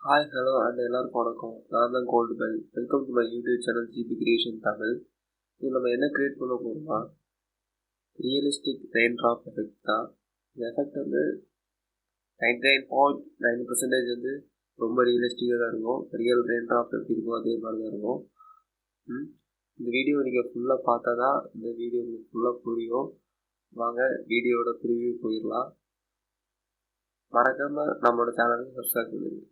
Hi hello and எல்லாருக்கும் வணக்கம். நான் தான் GoldBell. Welcome to my YouTube channel GB creation Tamil. இது நம்ம என்ன கிரியேட் பண்ண போகிறோம்னா ரியலிஸ்டிக் ரெயின் ட்ராப் எஃபெக்ட் தான். இந்த எஃபெக்ட் வந்து 99.9% வந்து ரொம்ப ரியலிஸ்டிக்காக தான் இருக்கும். ரியல் ரெயின் ட்ராப் எப்படி இருக்கும் அதே மாதிரி தான் இருக்கும். இந்த வீடியோ நீங்கள் ஃபுல்லாக பார்த்தா தான் இந்த வீடியோ உங்களுக்கு ஃபுல்லாக புரியும். வாங்க வீடியோவோட ப்ரிவியூ போயிடலாம். மறக்காமல் நம்மளோட சேனலுக்கு சப்ஸ்கிரைப் பண்ணுங்க.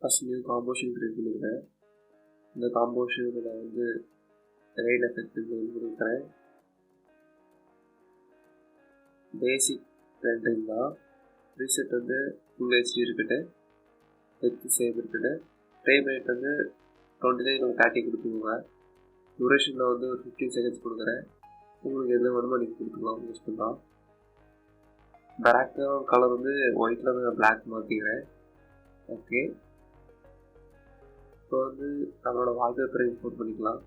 ஃபஸ்ட் நியூ காம்போசிஷன் கிரியேட் பண்ணியிருக்கேன். இந்த காம்போசிஷனில் வந்து ரெயின் எஃபெக்ட் கொடுக்குறேன். பேசிக் ரெண்டிங் தான். ப்ரீசெட் வந்து ஃபுல் ஹெச்டி இருக்கட்டு, வித் சேவ் இருக்கட்டு. ஃப்ரேம் ரேட் வந்து 29 30 கொடுத்துக்கோங்க. டூரேஷனில் வந்து ஒரு 15 செகண்ட்ஸ் கொடுக்குறேன். உங்களுக்கு எது வேணுமோ நீங்கள் கொடுத்துக்கலாம், யூஸ் பண்ணலாம். பேக்ரவுண்ட் கலர் வந்து ஒயிட்டில் வந்து நான் பிளாக் மாற்றிக்கிறேன். ஓகே, இப்போ வந்து நம்மளோட வால்பேப்பரை இம்போர்ட் பண்ணிக்கலாம்.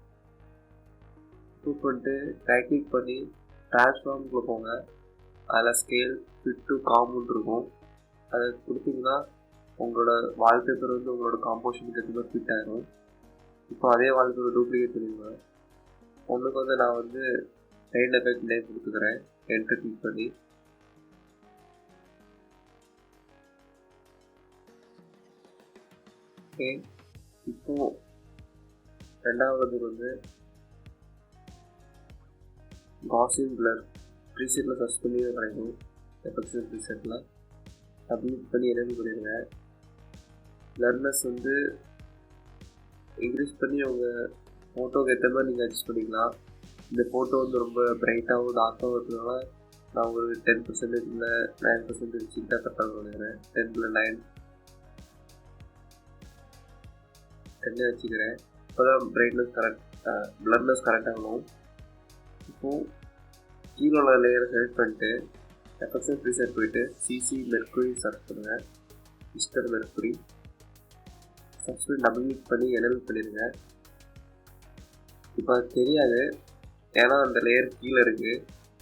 இம்போர்ட் பண்ணிட்டு ரைட் கிளிக் பண்ணி ட்ரான்ஸ்ஃபார்முக்குள்ளே போங்க. அதில் ஸ்கேல் ஃபிட் டு காம்பவுண்ட் இருக்கும். அதை கொடுத்தீங்கன்னா உங்களோட வால்பேப்பர் வந்து உங்களோட காம்போசிஷனுக்கு எதுவுமே ஃபிட் ஆகிடும். இப்போ அதே வால்பேப்பர் டூப்ளிகேட் பண்ணிடுவேன். ஒன்றுக்கு வந்து நான் வந்து ரெயின் எஃபெக்ட் நேம் கொடுத்துக்கிறேன். என்டர் கிளிக் பண்ணி ஓகே. இப்போது ரெண்டாவது வந்து காசின் பிளர் ப்ரீசெட்டில் சர்ச் பண்ணி கிடைக்கும். எஃபெக்ட்ஸ் ப்ரீசெட்டில் சப்மிட் பண்ணி என்னென்னு பண்ணிடுங்க. பிளர்னஸ் வந்து இன்க்ரீஸ் பண்ணி உங்கள் ஃபோட்டோக்கு ஏற்ற மாதிரி நீங்கள் அட்ஜஸ்ட் பண்ணிக்கலாம். இந்த ஃபோட்டோ வந்து ரொம்ப பிரைட்டாகவும் டார்க்காகவும் இருக்கிறதுனால நான் ஒரு 10% இல்லை 9% வச்சுக்கிட்டா கரெக்டாக நினைக்கிறேன். 10 இல்லை 9 10 வச்சுக்கிறேன். இப்போ தான் பிரைட்னஸ் பிளர்னஸ் கரெக்டாகணும். இப்போது கீழே உள்ள லேயரை செலக்ட் பண்ணிட்டு எஃபெக்ட்ஸ் ப்ரீசெட் போயிட்டு சிசி மெர்க்குரி சர்ச் பண்ணுங்கள். மிஸ்டர் மெர்க்குரி சர்ச் பண்ணி டபுள் கிளிக் பண்ணி எனேபிள் பண்ணிடுங்க. இப்போ அது தெரியாது, ஏன்னா அந்த லேயர் கீழே இருக்குது.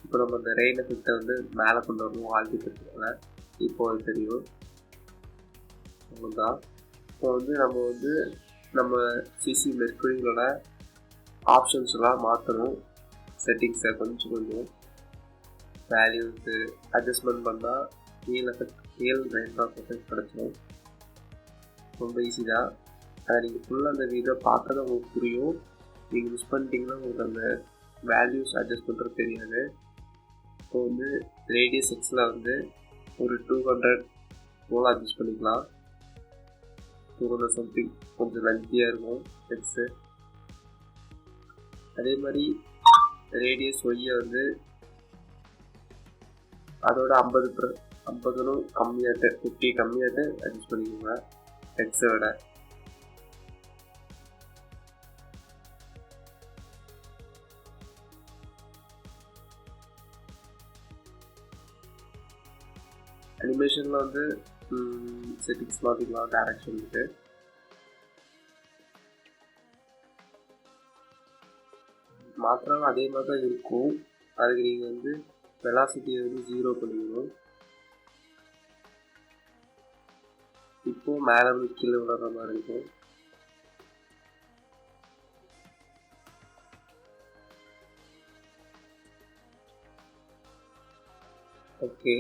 இப்போ நம்ம அந்த ரெயின் எஃபெக்டை வந்து மேலே கொண்டு வரணும் வால்பேப்பர். இப்போ அது தெரியும் தான். இப்போ வந்து நம்ம சிசி மெர்க்குரிங்களோட ஆப்ஷன்ஸ்லாம் மாற்றணும். செட்டிங்ஸை கொஞ்சம் வேல்யூஸு அட்ஜஸ்ட்மெண்ட் பண்ணால் ரியல் ரெயின் ட்ராப் எஃபெக்ட் கிடச்சிடும். ரொம்ப ஈஸி தான். அதை நீங்கள் ஃபுல்லாக அந்த வீடியோ பார்த்தா உங்களுக்கு புரியும். நீங்கள் மிஸ் பண்ணிட்டீங்கன்னா உங்களுக்கு அந்த வேல்யூஸ் அட்ஜஸ்ட் பண்ணுறது தெரியாது. இப்போ வந்து ரேடியஸ் எக்ஸில் வந்து ஒரு 200 போல் அட்ஜஸ்ட் பண்ணிக்கலாம். 200 சம்திங் கொஞ்சம் லென்த்தியாக இருக்கும் எக்ஸு. அதே மாதிரி ரேடியஸ் ஒய்யை வந்து அதோட 50 கம்மியாகிட்டு 50 கம்மியாகிட்டு அட்ஜஸ்ட் பண்ணிக்கோங்க எக்ஸை விட. அனிமேஷனில் வந்து செட்டிங்ஸ் மாற்றிக்கலாம். டேரக்ஷனுக்கு மாத்திரம் அதே மாதிரி தான் இருக்கும். அதுக்கு நீங்கள் வந்து வெலாசிட்டியை வந்து 0 பண்ணிக்கணும். இப்போது மேலே வந்து கீழே விழுற மாதிரி இருக்கும். ஓகே,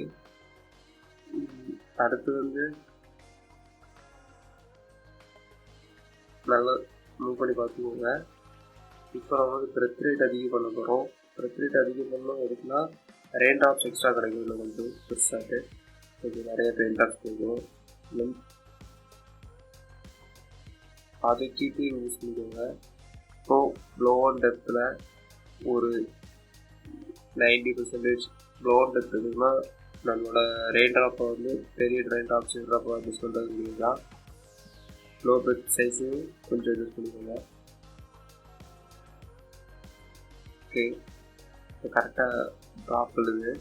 அடுத்து வந்து நல்லா மூவ் பண்ணி பார்த்துக்கோங்க. இப்போ நம்ம வந்து பிரெத் ரேட் அதிகம் பண்ண போகிறோம். பிரெத் ரேட் அதிகம் பண்ணோம் எதுக்குன்னா ரெயின் ட்ராப்ஸ் எக்ஸ்ட்ரா கிடைக்கும். இல்லை கொஞ்சம் பெருசாகிட்டு கொஞ்சம் நிறைய ரெயின் ட்ராப்ஸ் கிடைக்கும். அதை கீட்டு யூஸ் பண்ணிக்கோங்க. இப்போது ப்ளோ ஆன் டெப்த்தில் ஒரு 90% ப்ளோ ஆன் டெப்த் இருக்குன்னா நம்மளோட ரெயின் ட்ராப்பை வந்து பெரிய ரெயின் ட்ராப்ஸ் ட்ராப்பை அட்ஜஸ்ட் பண்ணுறது முடியுங்களா. ப்ளோ பெட் சைஸையும் கொஞ்சம் அட்ஜஸ்ட் பண்ணிக்கோங்க. ஓகே, இப்போ கரெக்டாக ட்ராப் எழுது.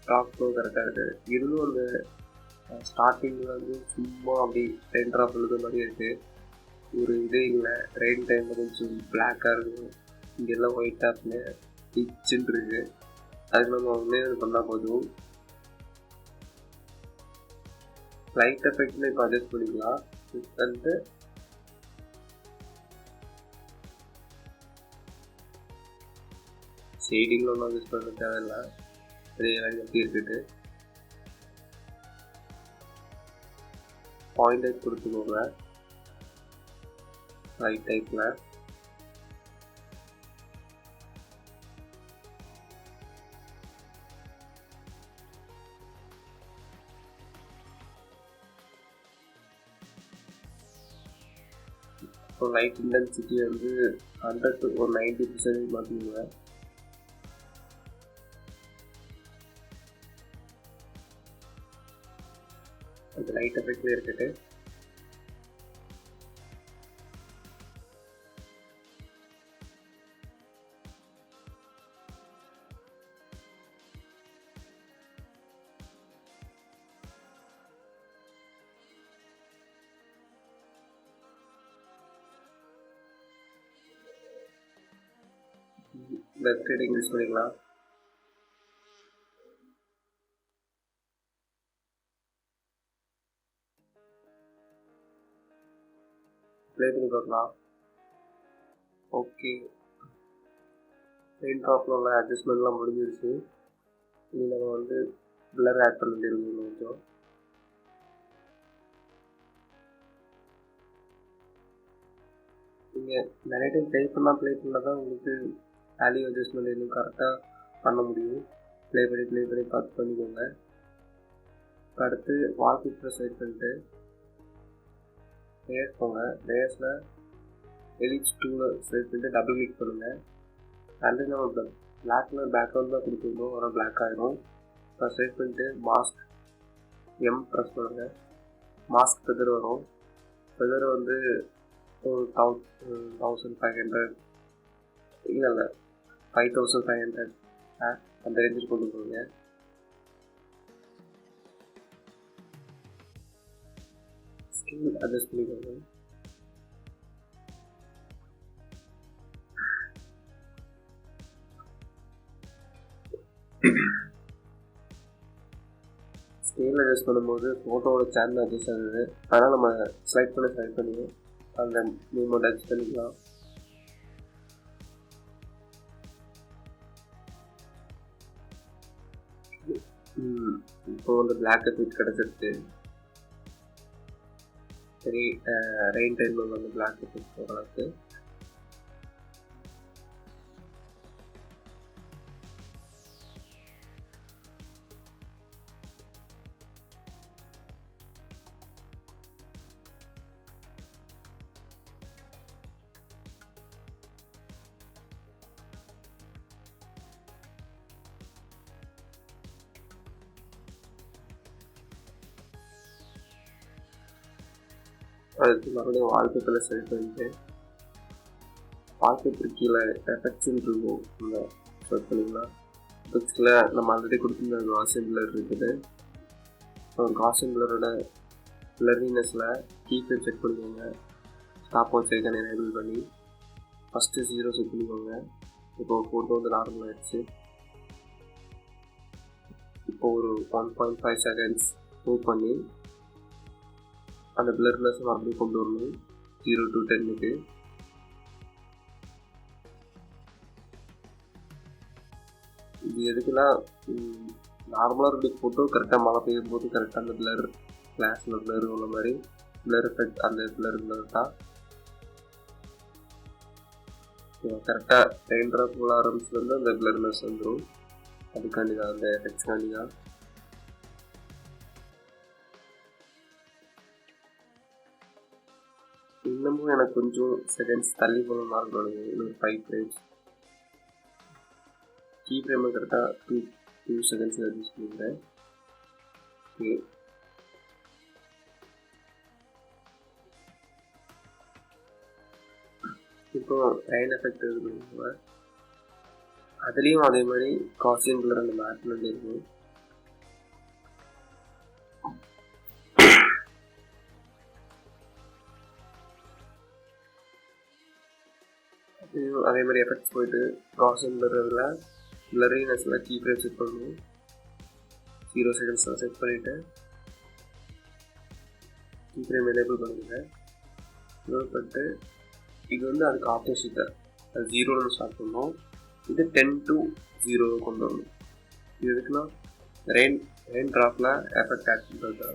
ட்ராப் ஃப்ளோ கரெக்டாக இருக்குது. இருந்தும் அந்த ஸ்டார்டிங்கில் வந்து சும்மா அப்படி ரெயின் ட்ராப் எழுத மாதிரி இருக்குது. ஒரு இதே இல்லை. ரெயின் டைமில் கொஞ்சம் பிளாக்காக இருக்கும், இங்கெல்லாம் ஒயிட் ஆப்பில் பிச்சுன்னு இருக்கு. அதுக்கு நம்ம ஒன்றே பண்ணால் போதும். லைட் எஃபெக்ட்னு இப்போ அட்ஜஸ்ட் பண்ணிக்கலாம். பண்ணிட்டு ஷேடிங்கில் ஒன்றும் அட்ஜஸ்ட் பண்ண தேவையில்லை. அதே எப்படி இருக்குது பாயிண்டர் கொடுத்துக்கோங்க ரைட் டைப்பில். இப்போ லைட் இன்டென்சிட்டி வந்து 100 to 90% மாற்றிடுங்க. அது லைட் எஃபெக்ட்ல இருக்குது. லெஃப்ட் ரைடிங் யூஸ் பண்ணிக்கலாம். ப்ளே பண்ணி பார்க்கலாம். ஓகே, ரெயின் ட்ராப்பில் உள்ள அட்ஜஸ்ட்மெண்ட்லாம் முடிஞ்சிருச்சு. இதில் நம்ம வந்து பிளர் ஆட் பண்ண வேண்டியிருக்கோம் கொஞ்சம். நீங்கள் நிறைய டைம் ப்ளே பண்ணால் தான் உங்களுக்கு வேல்யூ அட்ஜஸ்ட்மெண்ட் இன்னும் கரெக்டாக பண்ண முடியும். ப்ளே பண்ணி பார்த்து பண்ணிக்கோங்க. அடுத்து வால்பேப்பரை செலக்ட் பண்ணிட்டு லேயர்ஸ் போங்க. லேயர்ஸில் எலிப்ஸ் டூவில் செலக்ட் பண்ணிட்டு டபுள் கிளிக் பண்ணுங்கள். அண்ட் நம்ம பிளாக் கலர் பேக்ரவுண்ட் தான் கொடுத்துருந்தோம், ஆனால் பிளாக் ஆகிடும். இப்போ செலக்ட் பண்ணிட்டு மாஸ்க் எம் ப்ரெஸ் பண்ணுங்கள். மாஸ்க் ஃபெதர் வரும். ஃபெதர் வந்து ஒரு 1500 இல்லை 5500 அந்த ரேஞ்சில் கொண்டு போங்க. ஸ்கில் அட்ஜஸ்ட் பண்ணிக்கோங்க. ஸ்கேல் அட்ஜஸ்ட் பண்ணும்போது ஃபோட்டோவோட சேனல் அட்ஜஸ்ட் ஆகுது. அதனால் நம்ம செலக்ட் பண்ணி அந்த மூவ்மெண்ட் அட்ஜஸ்ட் பண்ணிக்கலாம். இப்போ வந்து பிளாக் எஃபெக்ட் கிடச்சிருக்கு. சரி, ரெயின் டைமில் வந்து பிளாக் எஃபெக்ட் போகலாக்கு. அதுக்கு மறுபடியும் வால்பேப்பரில் செலக்ட் பண்ணிட்டு வால்பேப்பர் கீழே எஃபெக்ட்ஸ்ன்னு இருக்கும், இந்த செலக்ட் பண்ணிக்கலாம். எஃபெக்ட்ஸில் நம்ம ஆல்ரெடி கொடுத்துருந்த காசியன் பிளர் இருக்குது. காசியன் பிளரோட பிளரினஸில் கீஃப்ரேம் செக் பண்ணிக்கோங்க. ஸ்டாப் வாட்ச் ஐக்கான் எனேபிள் பண்ணி ஃபஸ்ட்டு 0 செட் பண்ணிக்கோங்க. இப்போ ஃபோட்டோ வந்து நார்மல் ஆகிடுச்சு. இப்போ ஒரு 1.5 செகண்ட்ஸ் மூவ் பண்ணி அந்த பிளர்னஸ் மறுபடியும் கொண்டு வரணும் 0 to 10க்கு. இது எதுக்குன்னா நார்மலாக இருக்க ஃபோட்டோ கரெக்டாக மழை பெய்யும் போது கரெக்டாக அந்த பிளர் கிளாஸில் பிளர் உள்ள மாதிரி பிளர் எஃபெக்ட் அந்த பிளர் தான் கரெக்டாக ரெயின் ட்ராப் உள்ள ஆரம்பிச்சுலேருந்து அந்த பிளர்னஸ் வந்துடும். அதுக்காண்டி தான், அந்த எஃபெக்ட்ஸ்காண்டி தான். இன்னமும் எனக்கு கொஞ்சம் செகண்ட்ஸ் தள்ளி போன மாதிரி இருக்கும். இன்னும் 5 frames கீ ஃப்ரேமை கரெக்டாக 2 seconds யூஸ் பண்ணிக்கிறேன். ஓகே, இப்போ ரெயின் எஃபெக்ட் இது பண்ணுவோம். அதுலேயும் அதே மாதிரி காசியன் கலர் அந்த மேட்டில் இருக்கும். அதே மாதிரி எஃபெக்ட்ஸ் போயிட்டு ப்ராசஸ் பிளரில் பிளரினஸில் கீ ஃப்ரேம் செட் பண்ணணும். 0 செகண்ட்ஸில் செட் பண்ணிவிட்டு கீ ஃப்ரேம் எனேபிள் பண்ணுங்கள். எனேபிள் பண்ணிட்டு இது வந்து அதுக்கு ஆப்போசிட்டாக அது 0ன்னு ஸ்டார்ட் பண்ணோம். இது 10 to 0 கொண்டு வரணும். இது எதுக்குன்னா ரெயின் ட்ராப்பில் எஃபெக்ட் ஆட் பண்ணுறது.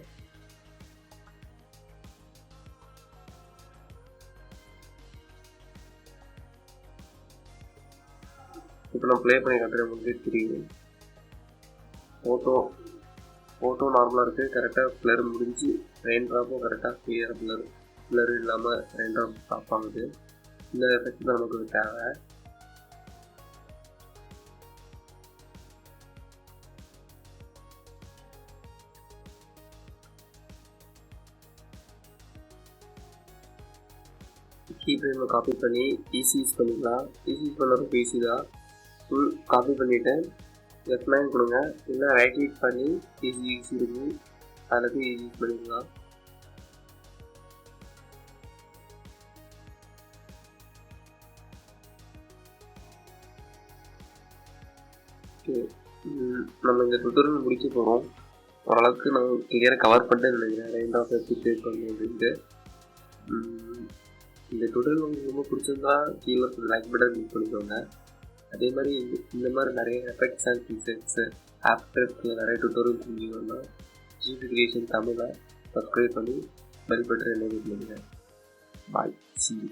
இப்போ நான் ப்ளே பண்ணி காட்டுறேன். உங்களுக்கு தெரியும் ஃபோட்டோ நார்மலாக இருக்குது. கரெக்டாக பிளர் முடிஞ்சு ரெயின் ட்ராப்பும் கரெக்டாக கிளியராக பிளர் இல்லாமல் ரெயின் ட்ராப் ஸ்டாப் ஆகுது. இந்த எஃபெக்ட் தான் நமக்கு தேவை. கீஃப்ரேமை காப்பி பண்ணி ஈஸி யூஸ் பண்ணிக்கலாம். ஈஸி யூஸ் பண்ணுறதுக்கு ஈஸி தான். ஃபுல் காப்பி பண்ணிவிட்டு F9 கொடுங்க. இல்லை ரைட் கிளிக் பண்ணி ஈஸி இருக்கும், அதில் போய் ஈஸி யூஸ் பண்ணிக்கலாம். ஓகே, நம்ம இந்த டுட்டோரியல் முடிக்க போகிறோம். ஓரளவுக்கு நான் கிளியராக கவர் பண்ணிட்டேன்னு நினைக்கிறேன். ரெயின் ஆஃப் எப்படி க்ரியேட் பண்ணணும் அப்படின்ட்டு. இந்த டுட்டோரியல் உங்களுக்கு ரொம்ப பிடிச்சிருந்தா கீழே லைக் பட்டன் கிளிக் பண்ணிக்கோங்க. அதே மாதிரி இந்த மாதிரி நிறைய எஃபெக்ட்ஸ் அண்ட் ப்ரீசெட்ஸு ஆஃப்டர் நிறைய டுட்டோரியல் செஞ்சீங்கன்னா ஜிபி கிரியேஷன் தமிழை சப்ஸ்கிரைப் பண்ணி பெல் பட்டன் எனேபிள் பண்ணுங்கள். பாய், see you.